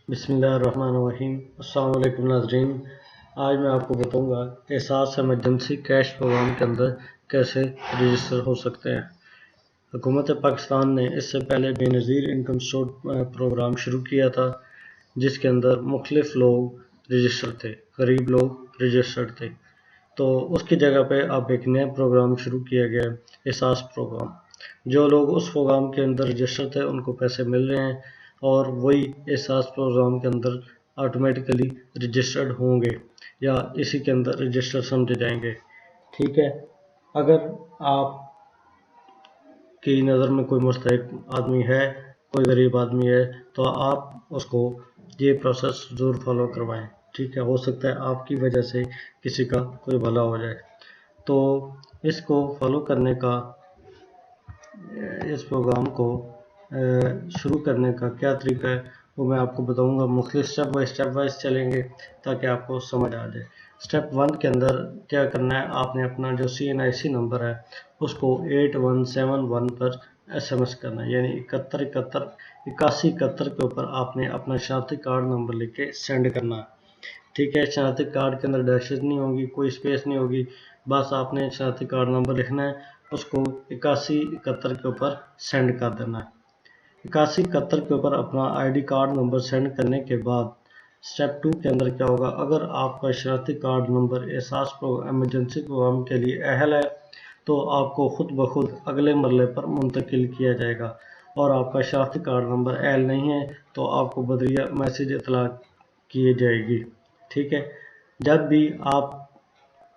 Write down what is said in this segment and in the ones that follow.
بسم اللہ الرحمن الرحیم۔ السلام علیکم ناظرین، آج میں آپ کو بتاؤں گا احساس ایمرجنسی کیش پروگرام کے اندر کیسے رجسٹر ہو سکتے ہیں۔ حکومت پاکستان نے اس سے پہلے بے نظیر انکم سٹور پروگرام شروع کیا تھا، جس کے اندر مختلف لوگ رجسٹر تھے، غریب لوگ رجسٹرڈ تھے۔ تو اس کی جگہ پہ اب ایک نیا پروگرام شروع کیا گیا ہے، احساس پروگرام۔ جو لوگ اس پروگرام کے اندر رجسٹر تھے ان کو پیسے مل رہے ہیں، اور وہی احساس پروگرام کے اندر آٹومیٹیکلی رجسٹرڈ ہوں گے یا اسی کے اندر رجسٹر سمجھے جائیں گے۔ ٹھیک ہے، اگر آپ کی نظر میں کوئی مستحق آدمی ہے، کوئی غریب آدمی ہے، تو آپ اس کو یہ پروسیس ضرور فالو کروائیں۔ ٹھیک ہے، ہو سکتا ہے آپ کی وجہ سے کسی کا کوئی بھلا ہو جائے۔ تو اس کو فالو کرنے کا، اس پروگرام کو شروع کرنے کا کیا طریقہ ہے وہ میں آپ کو بتاؤں گا۔ مختلف سٹیپ وائز چلیں گے تاکہ آپ کو سمجھ آ جائے۔ سٹیپ 1 کے اندر کیا کرنا ہے، آپ نے اپنا جو CNIC نمبر ہے اس کو 8171 پر SMS کرنا ہے، یعنی 8171 کے اوپر آپ نے اپنا شناختی کارڈ نمبر لکھ کے سینڈ کرنا ہے۔ ٹھیک ہے، شناختی کارڈ کے اندر ڈیشز نہیں ہوگی، کوئی اسپیس نہیں ہوگی، بس آپ نے شناختی کارڈ نمبر لکھنا ہے، اس کو 8171 کے اوپر سینڈ کر دینا ہے۔ 8171 کے اوپر اپنا ID کارڈ نمبر سینڈ کرنے کے بعد سٹیپ 2 کے اندر کیا ہوگا، اگر آپ کا شناختی کارڈ نمبر احساس ایمرجنسی پروگرام کے لیے اہل ہے تو آپ کو خود بخود اگلے مرحلے پر منتقل کیا جائے گا، اور آپ کا شناختی کارڈ نمبر اہل نہیں ہے تو آپ کو بدریہ میسیج اطلاع کی جائے گی۔ ٹھیک ہے، جب بھی آپ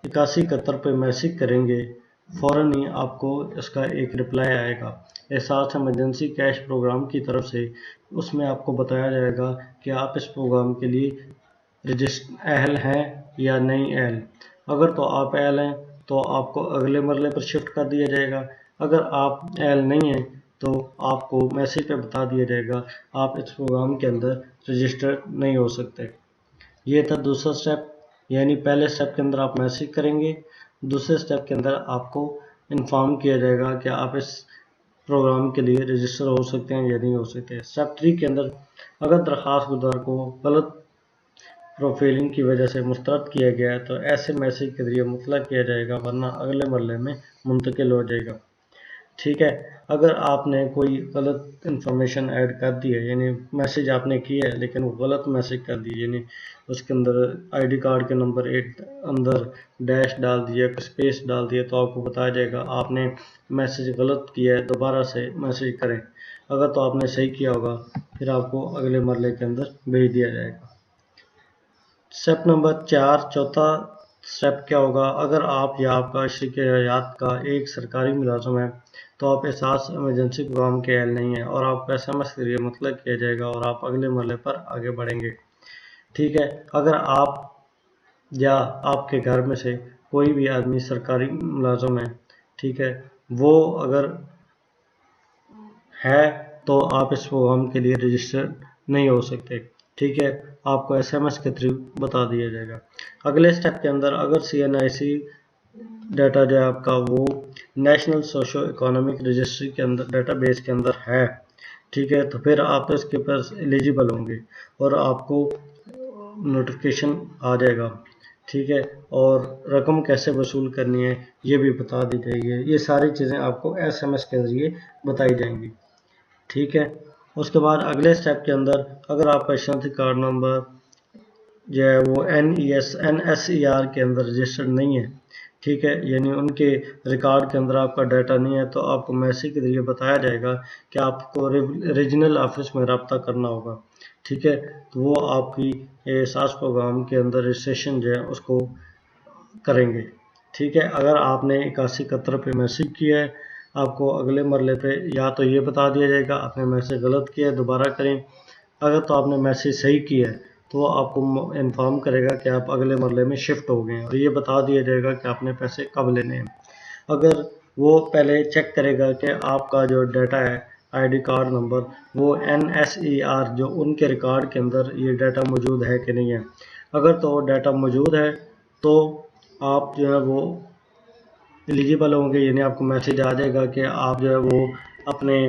8171 پہ میسیج کریں گے فوراً ہی آپ کو اس کا ایک رپلائی آئے گا احساس ایمرجنسی کیش پروگرام کی طرف سے۔ اس میں آپ کو بتایا جائے گا کہ آپ اس پروگرام کے لیے اہل ہیں یا نہیں اہل۔ اگر تو آپ اہل ہیں تو آپ کو اگلے مرحلے پر شفٹ کر دیا جائے گا، اگر آپ اہل نہیں ہیں تو آپ کو میسیج پہ بتا دیا جائے گا آپ اس پروگرام کے اندر رجسٹر نہیں ہو سکتے۔ یہ تھا دوسرا سٹیپ، یعنی پہلے سٹیپ کے اندر آپ میسیج کریں گے، دوسرے سٹیپ کے اندر آپ کو انفارم کیا جائے گا کہ آپ اس پروگرام کے لیے رجسٹر ہو سکتے ہیں یا نہیں ہو سکتے۔ سٹیپ 3 کے اندر اگر درخواست گزار کو غلط پروفائلنگ کی وجہ سے مسترد کیا گیا ہے تو ایسے میسیج کے ذریعے مطلع کیا جائے گا، ورنہ اگلے مرحلے میں منتقل ہو جائے گا۔ ٹھیک ہے، اگر آپ نے کوئی غلط انفارمیشن ایڈ کر دی ہے، یعنی میسیج آپ نے کی ہے لیکن وہ غلط میسیج کر دی، یعنی اس کے اندر ID کارڈ کے نمبر 8 اندر ڈیش ڈال دیا، اسپیس ڈال دیا، تو آپ کو بتایا جائے گا آپ نے میسیج غلط کیا ہے، دوبارہ سے میسیج کریں۔ اگر تو آپ نے صحیح کیا ہوگا پھر آپ کو اگلے مرحلے کے اندر بھیج دیا جائے گا۔ سٹیپ نمبر 4، چوتھا سٹیپ کیا ہوگا، اگر آپ یا آپ کا شریک حیات کا ایک سرکاری ملازم ہے تو آپ احساس ایمرجنسی پروگرام کے اہل نہیں ہیں، اور آپ کو SMS کے ذریعے مطلع کیا جائے گا اور آپ اگلے مرحلے پر آگے بڑھیں گے۔ ٹھیک ہے، اگر آپ یا آپ کے گھر میں سے کوئی بھی آدمی سرکاری ملازم ہے، ٹھیک ہے، وہ اگر ہے تو آپ اس پروگرام کے لیے رجسٹر نہیں ہو سکتے۔ ٹھیک ہے، آپ کو SMS کے تھرو بتا دیا جائے گا۔ اگلے سٹیپ کے اندر اگر CNIC ڈیٹا جو ہے آپ کا وہ نیشنل سوشو اکانومک رجسٹری کے اندر ڈیٹا بیس کے اندر ہے، ٹھیک ہے، تو پھر آپ اس کے پاس ایلیجیبل ہوں گے اور آپ کو نوٹیفیکیشن آ جائے گا۔ ٹھیک ہے، اور رقم کیسے وصول کرنی ہے یہ بھی بتا دی جائے گی۔ یہ ساری چیزیں آپ کو SMS کے ذریعے بتائی جائیں گی۔ ٹھیک ہے، اس کے بعد اگلے سٹیپ کے اندر اگر آپ کا شناختی کارڈ نمبر جو ہے وہ NSER کے اندر رجسٹرڈ نہیں ہے، ٹھیک ہے، یعنی ان کے ریکارڈ کے اندر آپ کا ڈیٹا نہیں ہے، تو آپ کو میسیج کے ذریعے بتایا جائے گا کہ آپ کو ریجنل آفس میں رابطہ کرنا ہوگا۔ ٹھیک ہے، تو وہ آپ کی احساس پروگرام کے اندر رجسٹریشن جو ہے اس کو کریں گے۔ ٹھیک ہے، اگر آپ نے 8171 پہ میسیج کیا ہے، آپ کو اگلے مرحلے پہ یا تو یہ بتا دیا جائے گا آپ نے میسیج غلط کیا ہے، دوبارہ کریں۔ اگر تو آپ نے میسیج صحیح کیا ہے تو وہ آپ کو انفارم کرے گا کہ آپ اگلے مرحلے میں شفٹ ہو گئے ہیں، اور یہ بتا دیا جائے گا کہ آپ نے پیسے کب لینے ہیں۔ اگر وہ پہلے چیک کرے گا کہ آپ کا جو ڈیٹا ہے ID کارڈ نمبر وہ NSER جو ان کے ریکارڈ کے اندر یہ ڈیٹا موجود ہے کہ نہیں ہے، اگر تو وہ ڈیٹا موجود ہے تو آپ جو ہے وہ ایلیجیبل ہوں گے، یعنی آپ کو میسیج آ جائے گا کہ آپ جو ہے وہ اپنے